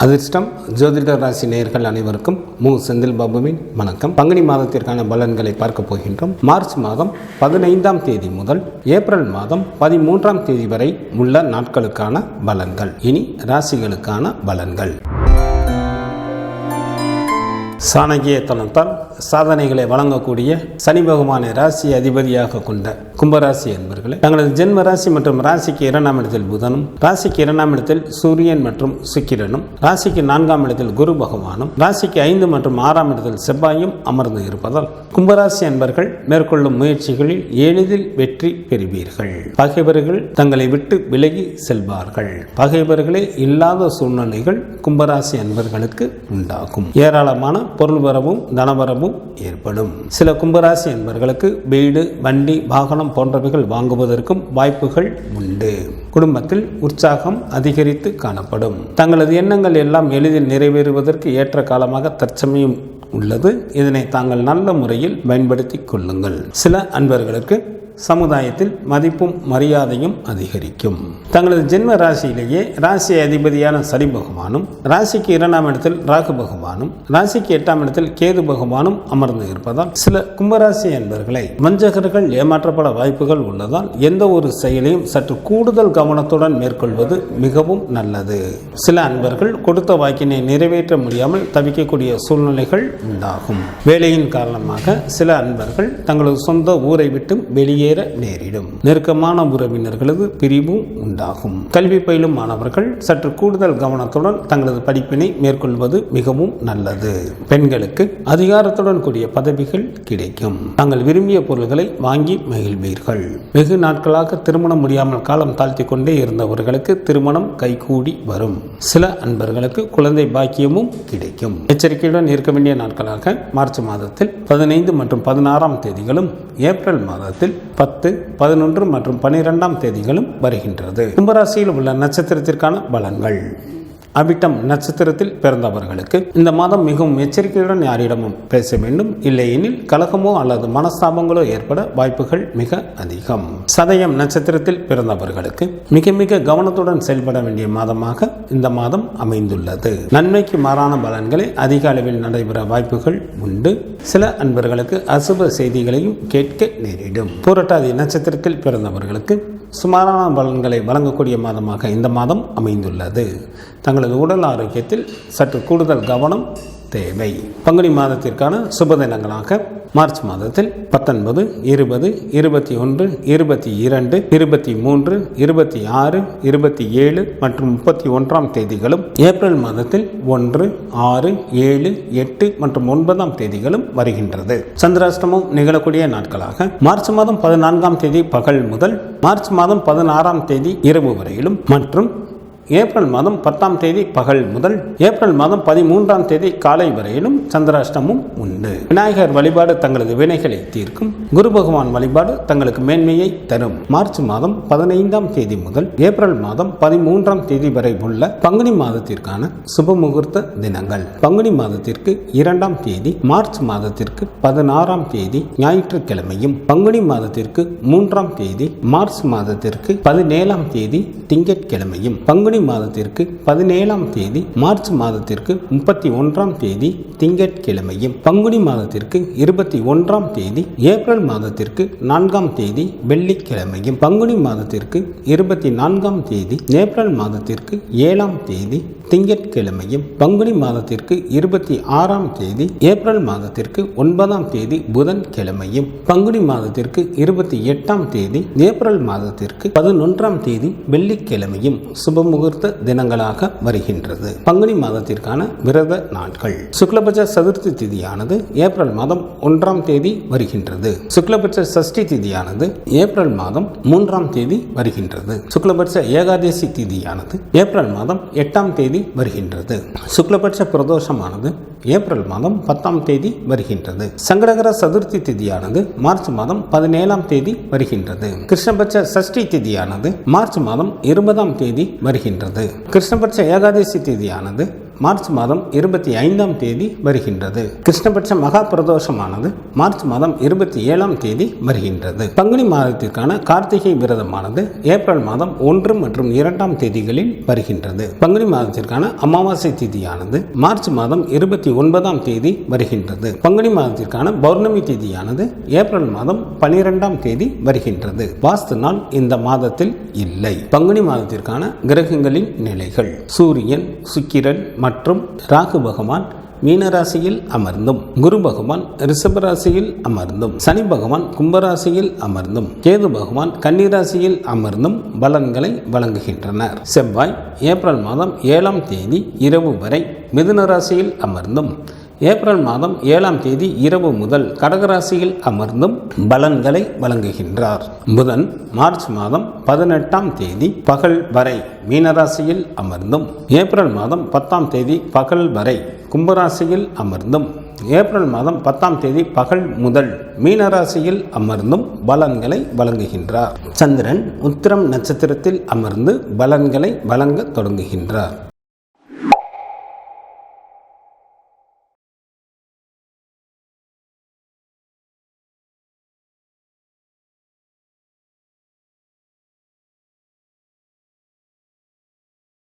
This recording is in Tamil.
அதிர்ஷ்டம் ஜோதிட ராசி நேயர்கள் அனைவருக்கும் செந்தில் பாபுவின் வணக்கம். பங்குனி மாதத்திற்கான பலன்களை பார்க்க போகின்றோம். மார்ச் மாதம் 15ஆம் தேதி முதல் ஏப்ரல் மாதம் 13ஆம் தேதி வரை உள்ள நாட்களுக்கான பலன்கள். இனி ராசிகளுக்கான பலன்கள். சாணகிய தனத்தால் சாதனைகளை வழங்கக்கூடிய சனி பகவானை ராசி அதிபதியாக கொண்ட கும்பராசி என்பவர்களே, தங்களது ஜென்ம ராசி மற்றும் ராசிக்கு 2ஆம் இடத்தில் புதனும், ராசிக்கு 2ஆம் இடத்தில் சூரியன் மற்றும் சுக்கிரனும், ராசிக்கு 4ஆம் இடத்தில் குரு பகவானும், ராசிக்கு 5 மற்றும் 6ஆம் இடத்தில் செவ்வாயும் அமர்ந்து இருப்பதால் கும்பராசி என்பவர்கள் மேற்கொள்ளும் முயற்சிகளில் எளிதில் வெற்றி பெறுவீர்கள். பகைவர்கள் தங்களை விட்டு விலகி செல்வார்கள். பகைவர்களே இல்லாத சூழ்நிலைகள் கும்பராசி என்பவர்களுக்கு உண்டாகும். ஏராளமான பொருள் வரவும் தனவரவும் ஏற்படும். சில கும்பராசி என்பவர்களுக்கு வீடு, வண்டி, வாகனம் போன்றவைகள் வாங்குவதற்கும் வாய்ப்புகள் உண்டு. குடும்பத்தில் உற்சாகம் அதிகரித்து காணப்படும். தங்களது எண்ணங்கள் எல்லாம் எளிதில் நிறைவேறுவதற்கு ஏற்ற காலமாக தற்சமயம் உள்ளது. இதனை தாங்கள் நல்ல முறையில் பயன்படுத்திக் கொள்ளுங்கள். சில அன்பர்களுக்கு சமுதாயத்தில் மதிப்பும் மரியாதையும் அதிகரிக்கும். தங்களது ஜென்ம ராசியிலேயே ராசி அதிபதியான சனி பகவானும், ராசிக்கு 2ஆம் இடத்தில் ராகு பகவானும், ராசிக்கு 8ஆம் இடத்தில் கேது பகவானும் அமர்ந்து இருப்பதால் சில கும்பராசி என்பவர்களை வஞ்சகர்கள் ஏமாற்றப்பட வாய்ப்புகள் உள்ளதால் எந்த ஒரு செயலையும் சற்று கூடுதல் கவனத்துடன் மேற்கொள்வது மிகவும் நல்லது. சில அன்பர்கள் கொடுத்த வாக்கினை நிறைவேற்ற முடியாமல் தவிக்கக்கூடிய சூழ்நிலைகள் உண்டாகும். வேலையின் காரணமாக சில அன்பர்கள் தங்களது சொந்த ஊரை விட்டு வெளியே நேரிடும். நெருக்கமான உறவினர்களது பிரிவும் உண்டாகும். கல்வி பயிலும் மாணவர்கள் சற்று கூடுதல் கவனத்துடன் தங்களது படிப்பினை மேற்கொள்வது மிகவும் நல்லது. பெண்களுக்கு அதிகாரத்துடன் கூடிய பதவிகள் கிடைக்கும். தாங்கள் விரும்பிய பொருள்களை வாங்கி மகிழ்வீர்கள். வெகு நாட்களாக திருமணம் முடியாமல் காலம் தாழ்த்தி கொண்டே இருந்தவர்களுக்கு திருமணம் கைகூடி வரும். சில அன்பர்களுக்கு குழந்தை பாக்கியமும் கிடைக்கும். எச்சரிக்கையுடன் இருக்க வேண்டிய நாட்களாக மார்ச் மாதத்தில் 15 மற்றும் 16ஆம் தேதிகளும், ஏப்ரல் மாதத்தில் 10, 11 மற்றும் 12ஆம் தேதிகளும் வருகின்றது. கும்பராசியில் உள்ள நட்சத்திரத்திற்கான பலன்கள். அவிட்டம் நட்சத்திரத்தில் பிறந்தவர்களுக்கு இந்த மாதம் மிகவும் எச்சரிக்கையுடன் யாரிடமும் பேச வேண்டும். இல்லையெனில் கலகமோ அல்லது மனஸ்தாபங்களோ ஏற்பட வாய்ப்புகள் மிக அதிகம். சதயம் நட்சத்திரத்தில் பிறந்தவர்களுக்கு மிக மிக கவனத்துடன் செயல்பட வேண்டிய மாதமாக இந்த மாதம் அமைந்துள்ளது. நன்மைக்கு மாறான பலன்களை அதிக அளவில் நடைபெற வாய்ப்புகள் உண்டு. சில அன்பர்களுக்கு அசுப செய்திகளையும் கேட்க நேரிடும். பூரட்டாதி நட்சத்திரத்தில் பிறந்தவர்களுக்கு சுமாரான பலன்களை வழங்கக்கூடிய மாதமாக இந்த மாதம் அமைந்துள்ளது. தங்களது உடல் ஆரோக்கியத்தில் சற்று கூடுதல் கவனம் தேவை. பங்குனி மாதத்திற்கான சுப தினங்களாக மார்ச் மாதத்தில் 19, 20, 21, 22, 23, 26, 27 மற்றும் 31ஆம் தேதிகளும், ஏப்ரல் மாதத்தில் 1, 6, 7, 8 மற்றும் 9ஆம் தேதிகளும் வருகின்றது. சந்திராஷ்டமம் நிகழக்கூடிய நாட்களாக மார்ச் மாதம் 14ஆம் தேதி பகல் முதல் மார்ச் மாதம் 16ஆம் தேதி இரவு வரையிலும் மற்றும் ஏப்ரல் மாதம் 10ஆம் தேதி பகல் முதல் ஏப்ரல் மாதம் 13ஆம் தேதி காலை வரையிலும் சந்திராஷ்டமும் உண்டு. விநாயகர் வழிபாடு தங்களது வினைகளை தீர்க்கும். குரு பகவான் வழிபாடு தங்களுக்கு மேன்மையை தரும். மார்ச் மாதம் 15ஆம் தேதி முதல் ஏப்ரல் மாதம் 13ஆம் தேதி வரை உள்ள பங்குனி மாதத்திற்கான சுப முகூர்த்த தினங்கள். பங்குனி மாதத்திற்கு 2ஆம் தேதி மார்ச் மாதத்திற்கு 16ஆம் தேதி ஞாயிற்றுக்கிழமையும், பங்குனி மாதத்திற்கு 3ஆம் தேதி மார்ச் மாதத்திற்கு 17ஆம் தேதி திங்கட்கிழமையும், பங்குனி மாதத்திற்கு 17ஆம் தேதி மார்ச் மாதத்திற்கு 31ஆம் தேதி திங்கட்கிழமையும், பங்குனி மாதத்திற்கு 21ஆம் தேதி ஏப்ரல் மாதத்திற்கு 4ஆம் தேதி வெள்ளிக்கிழமையும், பங்குனி மாதத்திற்கு 24ஆம் தேதி ஏப்ரல் மாதத்திற்கு 7ஆம் தேதி திங்கட்கிழமையும், பங்குனி மாதத்திற்கு 26ஆம் தேதி ஏப்ரல் மாதத்திற்கு 9ஆம் தேதி புதன்கிழமையும், பங்குனி மாதத்திற்கு 28ஆம் தேதி ஏப்ரல் மாதத்திற்கு 11ஆம் தேதி வெள்ளிக்கிழமையும் சுப முகூர்த்த தினங்களாக வருகின்றது. பங்குனி மாதத்திற்கான விரத நாட்கள். சுக்லபட்ச சதுர்த்தி திதியானது ஏப்ரல் மாதம் 1ஆம் தேதி வருகின்றது. சுக்லபட்ச சஷ்டி திதியானது ஏப்ரல் மாதம் 3ஆம் தேதி வருகின்றது. சுக்லபட்ச ஏகாதசி திதியானது ஏப்ரல் மாதம் 8ஆம் தேதி வருகின்றது. சுக்லபட்ச பிரதோஷமானது ஏப்ரல் மாதம் 10ஆம் தேதி வருகின்றது. சங்கடகர சதுர்த்தி திதியானது மார்ச் மாதம் 17ஆம் தேதி வருகின்றது. கிருஷ்ணபட்ச சஷ்டி திதியானது மார்ச் மாதம் 20ஆம் தேதி வருகின்றது. கிருஷ்ணபட்ச ஏகாதசி திதியானது மார்ச் மாதம் 25ஆம் தேதி வருகின்றது. கிருஷ்ணபட்ச மகா பிரதோஷமானது மார்ச் மாதம் 27ஆம் தேதி வருகின்றது. பங்குனி மாதத்திற்கான கார்த்திகை விரதமானது ஏப்ரல் மாதம் 1 மற்றும் 2ஆம் தேதிகளில் வருகின்றது. பங்குனி மாதத்திற்கான அமாவாசை திதியானது மார்ச் மாதம் 29ஆம் தேதி வருகின்றது. பங்குனி மாதத்திற்கான பௌர்ணமி திதியானது ஏப்ரல் மாதம் 12ஆம் தேதி வருகின்றது. வாஸ்து நாள் இந்த மாதத்தில் இல்லை. பங்குனி மாதத்திற்கான கிரகங்களின் நிலைகள்: சூரியன், சுக்கிரன் மற்றும் ராகு பகவான் மீனராசியில் அமர்ந்தும், குரு பகவான் ரிஷபராசியில் அமர்ந்தும், சனி பகவான் கும்பராசியில் அமர்ந்தும், கேது பகவான் கன்னிராசியில் அமர்ந்தும் பலன்களை வழங்குகின்றனர். செவ்வாய் ஏப்ரல் மாதம் 7ஆம் தேதி இரவு வரை மிதுன ராசியில் அமர்ந்தும், ஏப்ரல் மாதம் 7ஆம் தேதி இரவு முதல் கடகராசியில் அமர்ந்தும் பலன்களை வழங்குகின்றார். புதன் மார்ச் மாதம் 18ஆம் தேதி பகல் வரை மீனராசியில் அமர்ந்தும், ஏப்ரல் மாதம் 10ஆம் தேதி பகல் வரை கும்பராசியில் அமர்ந்தும், ஏப்ரல் மாதம் 10ஆம் தேதி பகல் முதல் மீனராசியில் அமர்ந்தும் பலன்களை வழங்குகின்றார். சந்திரன் உத்திரம் நட்சத்திரத்தில் அமர்ந்து பலன்களை வழங்க தொடங்குகின்றார்.